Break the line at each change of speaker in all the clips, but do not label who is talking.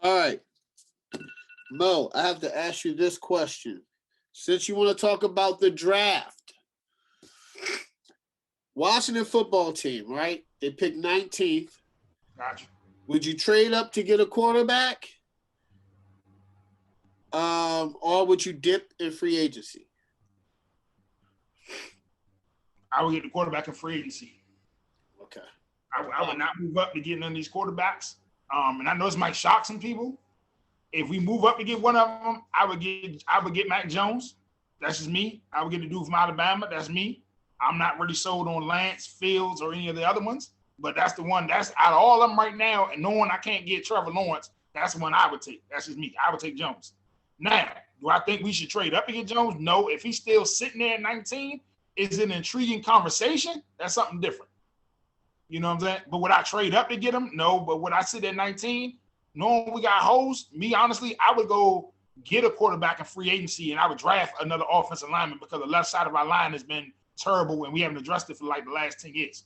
All right, Mo, I have to ask you this question. Since you want to talk about the draft, Washington football team, right? They picked 19th.
Gotcha.
Would you trade up to get a quarterback? Or would you dip in free agency?
I would get the quarterback in free agency.
Okay.
I would not move up to get none of these quarterbacks. And I know this might shock some people. If we move up to get one of them, I would get Mac Jones. That's just me. I would get the dude from Alabama. That's me. I'm not really sold on Lance, Fields, or any of the other ones, but that's the one. That's out of all of them right now, and knowing I can't get Trevor Lawrence, that's the one I would take. That's just me. I would take Jones. Now, do I think we should trade up to get Jones? No. If he's still sitting there at 19, is an intriguing conversation. That's something different. You know what I'm saying? But would I trade up to get him? No. But would I sit at 19? Knowing we got holes, me honestly, I would go get a quarterback in free agency and I would draft another offensive lineman because the left side of our line has been terrible and we haven't addressed it for like the last 10 years.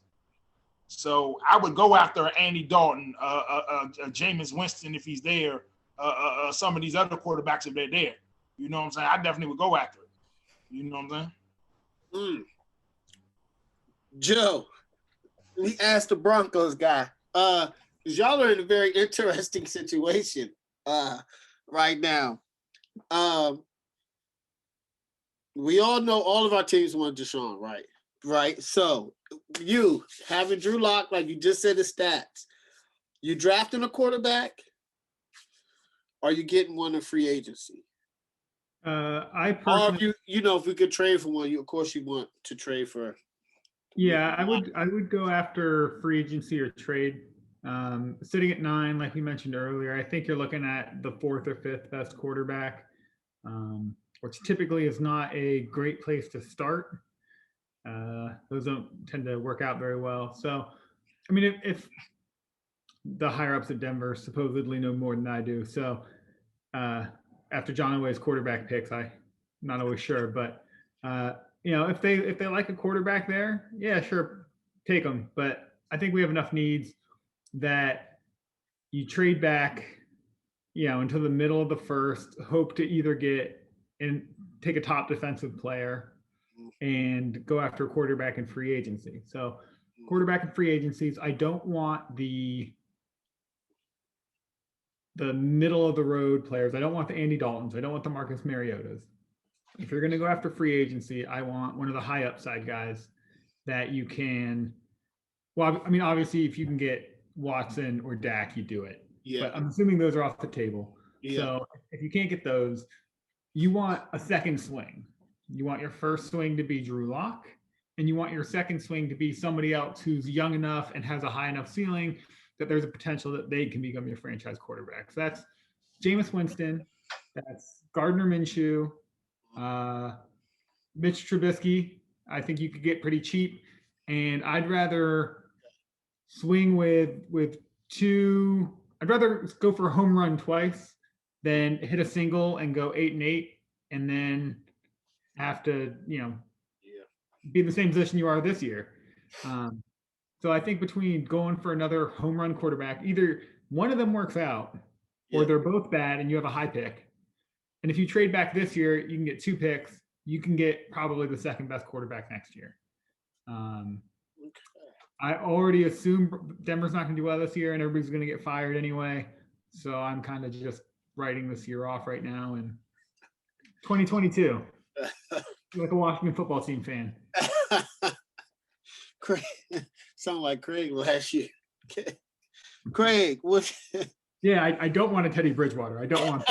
So I would go after Andy Dalton, Jameis Winston if he's there, some of these other quarterbacks if they're there. You know what I'm saying? I definitely would go after it. You know what I'm saying?
Joe, we asked the Broncos guy. Y'all are in a very interesting situation right now. We all know all of our teams want Deshaun, right? Right. So you having Drew Lock, like you just said the stats, you drafting a quarterback, or you getting one in free agency?
I personally,
or if we could trade for one, of course you want to trade for.
Yeah, I would go after free agency or trade. Sitting at 9, like we mentioned earlier, I think you're looking at the 4th or 5th best quarterback, which typically is not a great place to start. Those don't tend to work out very well. So, I mean, if the higher ups at Denver supposedly know more than I do, so after John Elway's quarterback picks, I'm not always sure, but if they like a quarterback there, yeah, sure, take them. But I think we have enough needs that you trade back, until the middle of the first, hope to either get and take a top defensive player and go after a quarterback in free agency. So quarterback in free agencies, I don't want the middle of the road players. I don't want the Andy Daltons. I don't want the Marcus Mariotas. If you're going to go after free agency, I want one of the high upside guys that you can. Well, I mean, obviously, if you can get Watson or Dak, you do it.
Yeah.
But I'm assuming those are off the table. Yeah. So if you can't get those, you want a second swing. You want your first swing to be Drew Lock, and you want your second swing to be somebody else who's young enough and has a high enough ceiling that there's a potential that they can become your franchise quarterback. So that's Jameis Winston, that's Gardner Minshew, Mitch Trubisky. I think you could get pretty cheap, and I'd rather swing with two. I'd rather go for a home run twice than hit a single and go 8-8, and then have to be in the same position you are this year. So I think between going for another home run quarterback, either one of them works out or they're both bad and you have a high pick. And if you trade back this year, you can get 2 picks. You can get probably the second best quarterback next year. I already assume Denver's not going to do well this year and everybody's going to get fired anyway. So I'm kind of just writing this year off right now in 2022. Like a Washington football team fan.
Craig, sound like Craig last year. Craig, what?
Yeah, I don't want a Teddy Bridgewater. I don't want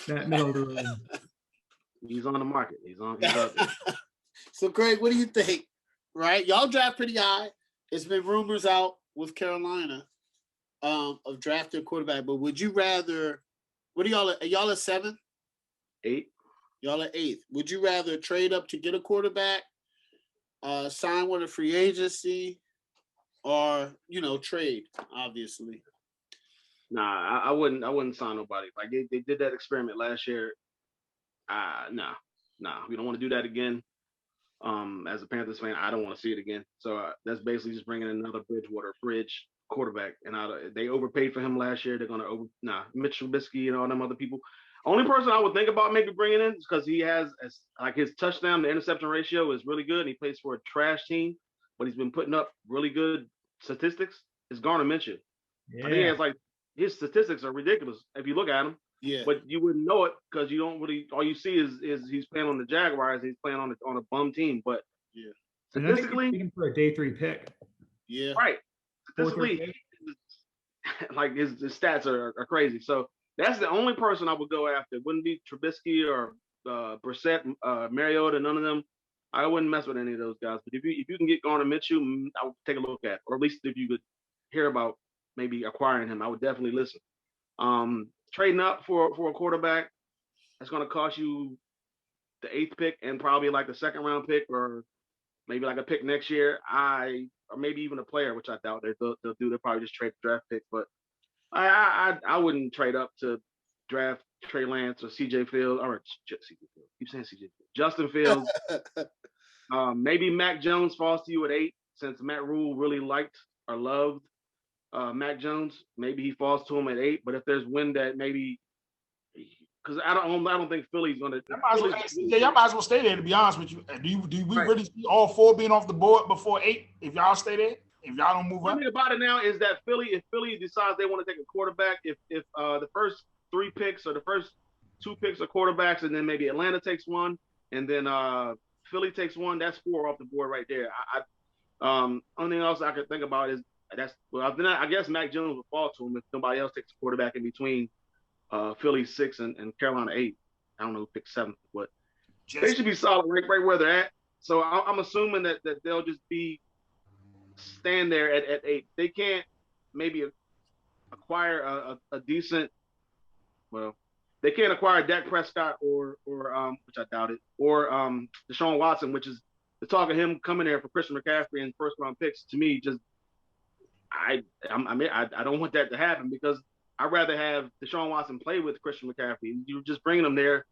that middle of the road.
He's on the market. He's out there.
So, Craig, what do you think? Right, y'all draft pretty high. It's been rumors out with Carolina of drafting a quarterback. But would you rather? What are y'all? Are y'all at 7?
8.
Y'all at 8th. Would you rather trade up to get a quarterback, sign with a free agency, or trade? Obviously.
Nah, I wouldn't sign nobody. Like they did that experiment last year. Nah. We don't want to do that again. As a Panthers fan, I don't want to see it again. So that's basically just bringing another Bridgewater Bridge quarterback, and they overpaid for him last year. They're gonna Mitch Trubisky and all them other people. Only person I would think about maybe bringing in is because he has like his touchdown to interception ratio is really good. And he plays for a trash team, but he's been putting up really good statistics. Is Garner Minshew. I think he has like his statistics are ridiculous if you look at him.
Yeah.
But you wouldn't know it because you don't really. All you see is he's playing on the Jaguars. He's playing on a bum team. But
yeah,
statistically, looking for a day 3 pick.
Yeah.
Right. Statistically, like his stats are crazy. So that's the only person I would go after. It wouldn't be Trubisky or Brissett, Mariota, none of them. I wouldn't mess with any of those guys. But if you can get Garner Minshew, I would take a look at, or at least if you could hear about maybe acquiring him, I would definitely listen. Trading up for a quarterback, that's going to cost you the 8th pick and probably like the 2nd round pick, or maybe like a pick next year. Or maybe even a player, which I doubt they'll do. They'll probably just trade the draft pick. But I wouldn't trade up to draft Trey Lance or CJ Fields or CJ Fields. Keep saying CJ Fields. Justin Fields. Maybe Mac Jones falls to you at 8, since Matt Rule really liked or loved Mac Jones. Maybe he falls to him at 8. But if there's wind that maybe, because I don't think Philly's going to.
Y'all might as well stay there. To be honest with you, do we really see all 4 being off the board before 8? If y'all stay there, if y'all don't move up.
The thing about it now is that if Philly decides they want to take a quarterback, if the first 3 picks or the first 2 picks are quarterbacks, and then maybe Atlanta takes one, and then Philly takes one, that's 4 off the board right there. Only thing else I could think about is then I guess Mac Jones will fall to him if nobody else takes a quarterback in between Philly 6 and Carolina 8. I don't know who picked 7th, but they should be solid right where they're at. So I'm assuming that they'll just stand there at 8. They can't maybe acquire a decent. Well, they can't acquire Dak Prescott or which I doubt it, or Deshaun Watson, which is the talk of him coming there for Christian McCaffrey and 1st round picks. To me, just I don't want that to happen, because I'd rather have Deshaun Watson play with Christian McCaffrey. You're just bringing him there.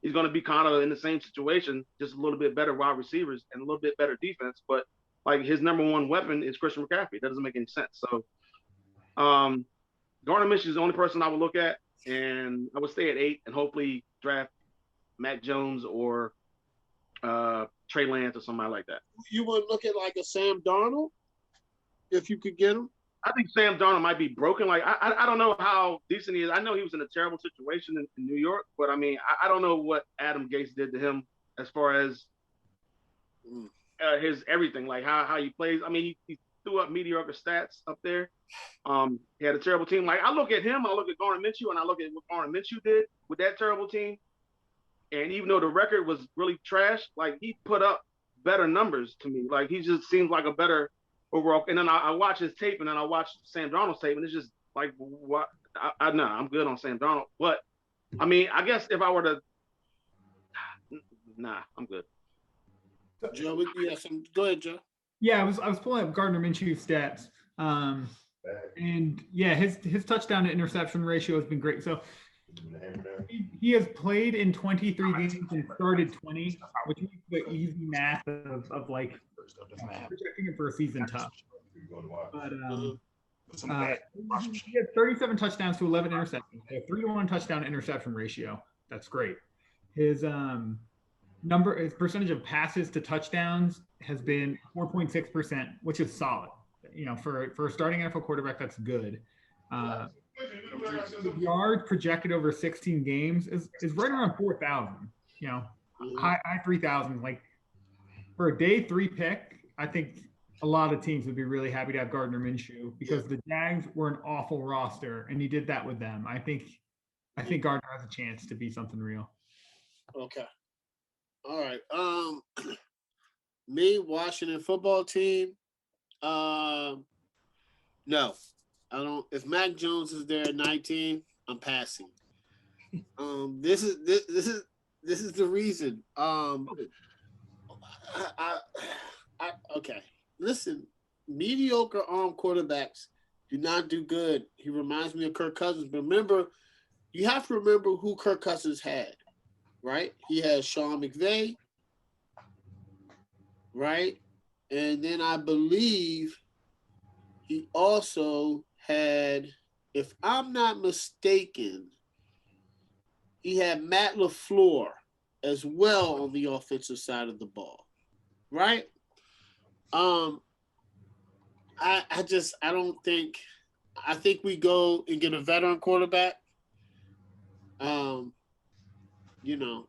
He's going to be kind of in the same situation, just a little bit better wide receivers and a little bit better defense. But like his number 1 weapon is Christian McCaffrey. That doesn't make any sense. So Garner Minshew is the only person I would look at, and I would stay at 8 and hopefully draft Mac Jones or Trey Lance or somebody like that.
You would look at like a Sam Darnold if you could get him?
I think Sam Darnold might be broken. Like I don't know how decent he is. I know he was in a terrible situation in New York, but I mean I don't know what Adam Gase did to him as far as his everything, like how he plays. I mean he threw up mediocre stats up there. He had a terrible team. Like I look at him, I look at Garner Minshew, and I look at what Garner Minshew did with that terrible team. And even though the record was really trash, like he put up better numbers to me. Like he just seems like a better overall. And then I watch his tape, and then I watch Sam Darnold's tape, and it's just like, what? I'm good on Sam Darnold. But I mean, I guess if I were to, I'm good.
Joe, go ahead, Joe.
Yeah, I was pulling up Gardner Minshew's stats, and yeah, his touchdown to interception ratio has been great. So he has played in 23 games and started 20, which is the easy math of like projecting him for a season tough. But he has 37 touchdowns to 11 interceptions. So 3-to-1 touchdown to interception ratio. That's great. His his percentage of passes to touchdowns has been 4.6%, which is solid. You know, for a starting NFL quarterback, that's good. The yards projected over 16 games is right around 4,000. You know, high 3,000. Like for a day 3 pick, I think a lot of teams would be really happy to have Gardner Minshew, because the Jags were an awful roster, and he did that with them. I think Gardner has a chance to be something real.
Okay. All right. Me, Washington football team. No, I don't. If Mac Jones is there at 19, I'm passing. This is the reason. Okay. Listen, mediocre arm quarterbacks do not do good. He reminds me of Kirk Cousins. But remember, you have to remember who Kirk Cousins had, right? He has Sean McVay. right? And then I believe he also had, if I'm not mistaken, he had Matt LaFleur as well on the offensive side of the ball, right? I don't think. I think we go and get a veteran quarterback. You know,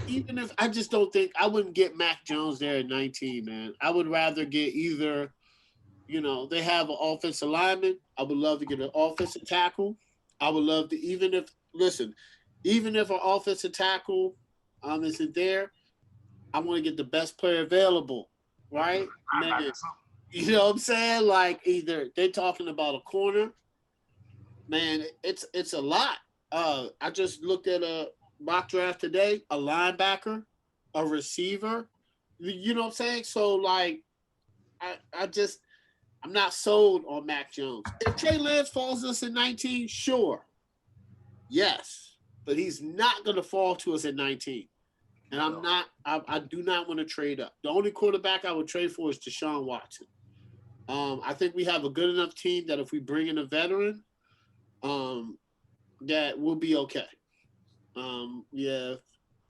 even if I just don't think I wouldn't get Mac Jones there at 19, man. I would rather get either, they have an offensive lineman. I would love to get an offensive tackle. I would love to, even if an offensive tackle isn't there, I want to get the best player available, right? Man, you know what I'm saying? Like either they're talking about a corner, man, it's a lot. I just looked at a mock draft today, a linebacker, a receiver. You know what I'm saying? So like, I'm not sold on Mac Jones. If Trey Lance falls to us at 19, sure. Yes. But he's not going to fall to us at 19. And I do not want to trade up. The only quarterback I would trade for is Deshaun Watson. I think we have a good enough team that if we bring in a veteran, that we'll be okay. Yeah,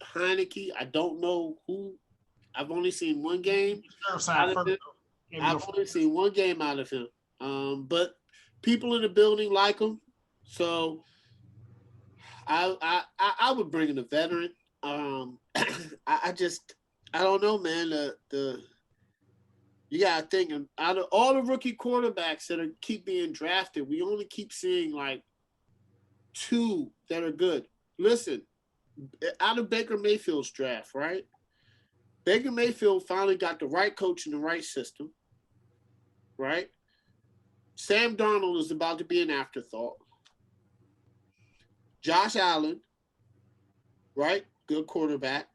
Heineke, I don't know who. I've only seen one game out of him. I've only seen one game out of him. But people in the building like him. So I would bring in a veteran. I don't know, man. You gotta think, out of all the rookie quarterbacks that keep being drafted, we only keep seeing like 2 that are good. Listen, out of Baker Mayfield's draft, right? Baker Mayfield finally got the right coach in the right system, right? Sam Darnold is about to be an afterthought. Josh Allen, right? Good quarterback.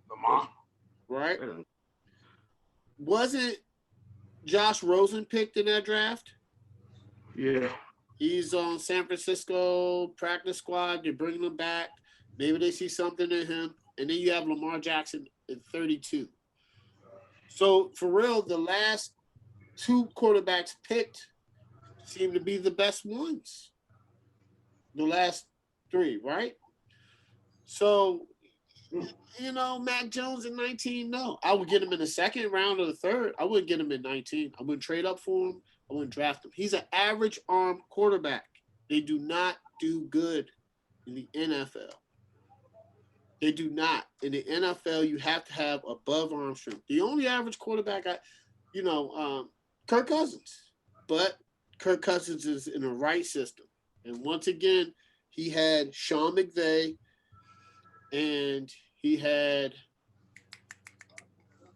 Lamar.
Right? Wasn't Josh Rosen picked in that draft?
Yeah.
He's on San Francisco practice squad. They're bringing him back. Maybe they see something in him. And then you have Lamar Jackson at 32. So, for real, the last 2 quarterbacks picked seem to be the best ones. The last 3, right? So, Mac Jones at 19, no. I would get him in the second round or the third. I wouldn't get him at 19. I wouldn't trade up for him. I wouldn't draft him. He's an average arm quarterback. They do not do good in the NFL. They do not. In the NFL, you have to have above arm strength. The only average quarterback, Kirk Cousins. But Kirk Cousins is in the right system. And once again, he had Sean McVay and he had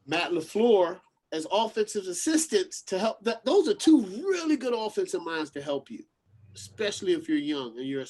Matt LaFleur as offensive assistants to help. Those are 2 really good offensive minds to help you, especially if you're young and you're a